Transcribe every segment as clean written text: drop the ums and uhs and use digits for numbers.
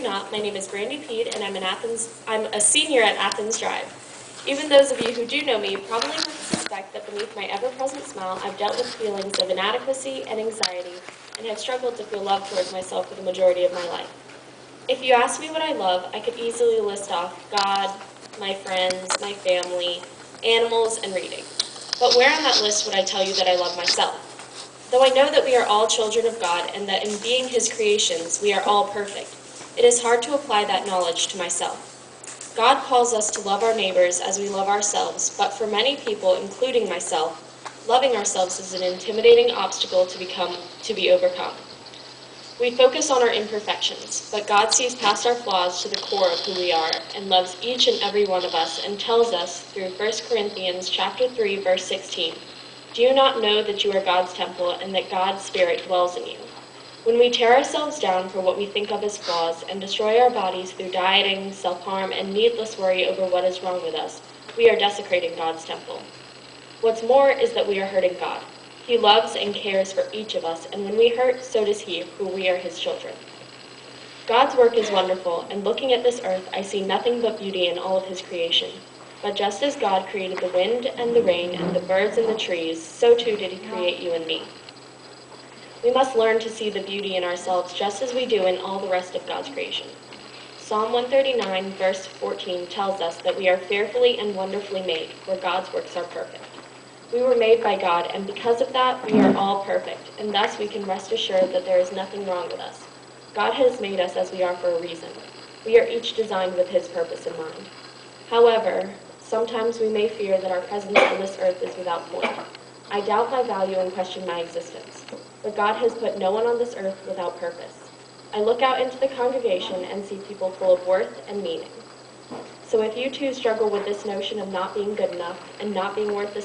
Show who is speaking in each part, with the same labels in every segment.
Speaker 1: not, my name is Brandy Pede, and I'm a senior at Athens Drive. Even those of you who do know me probably would suspect that beneath my ever-present smile, I've dealt with feelings of inadequacy and anxiety, and have struggled to feel love towards myself for the majority of my life. If you ask me what I love, I could easily list off God, my friends, my family, animals, and reading. But where on that list would I tell you that I love myself? Though I know that we are all children of God and that in being His creations, we are all perfect, it is hard to apply that knowledge to myself. God calls us to love our neighbors as we love ourselves, but for many people, including myself, loving ourselves is an intimidating obstacle to be overcome. We focus on our imperfections, but God sees past our flaws to the core of who we are and loves each and every one of us and tells us through 1 Corinthians chapter 3, verse 16, "Do you not know that you are God's temple and that God's Spirit dwells in you?" When we tear ourselves down for what we think of as flaws and destroy our bodies through dieting, self-harm, and needless worry over what is wrong with us, we are desecrating God's temple. What's more is that we are hurting God. He loves and cares for each of us, and when we hurt, so does He, for we are His children. God's work is wonderful, and looking at this earth, I see nothing but beauty in all of His creation. But just as God created the wind and the rain and the birds and the trees, so too did He create you and me. We must learn to see the beauty in ourselves just as we do in all the rest of God's creation. Psalm 139, verse 14 tells us that we are fearfully and wonderfully made, for God's works are perfect. We were made by God, and because of that, we are all perfect, and thus we can rest assured that there is nothing wrong with us. God has made us as we are for a reason. We are each designed with His purpose in mind. However, sometimes we may fear that our presence on this earth is without point. I doubt my value and question my existence. But God has put no one on this earth without purpose. I look out into the congregation and see people full of worth and meaning. So if you too struggle with this notion of not being good enough and not being worth the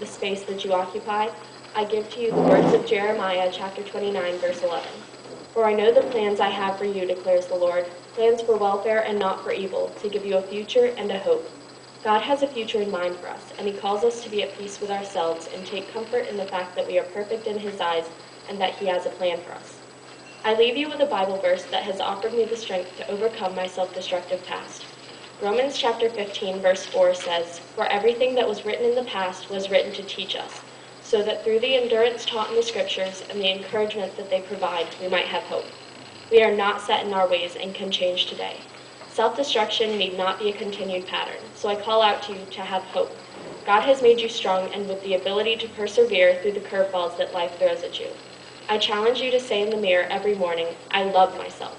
Speaker 1: space that you occupy, I give to you the words of Jeremiah chapter 29, verse 11. "For I know the plans I have for you, declares the Lord, plans for welfare and not for evil, to give you a future and a hope." God has a future in mind for us, and He calls us to be at peace with ourselves and take comfort in the fact that we are perfect in His eyes and that He has a plan for us. I leave you with a Bible verse that has offered me the strength to overcome my self-destructive past. Romans chapter 15, verse 4 says, "For everything that was written in the past was written to teach us, so that through the endurance taught in the Scriptures and the encouragement that they provide, we might have hope. We are not set in our ways and can change today. Self-destruction need not be a continued pattern, so I call out to you to have hope. God has made you strong and with the ability to persevere through the curveballs that life throws at you. I challenge you to say in the mirror every morning, 'I love myself.'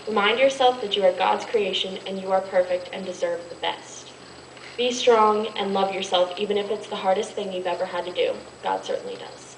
Speaker 1: Remind yourself that you are God's creation and you are perfect and deserve the best. Be strong and love yourself even if it's the hardest thing you've ever had to do. God certainly does."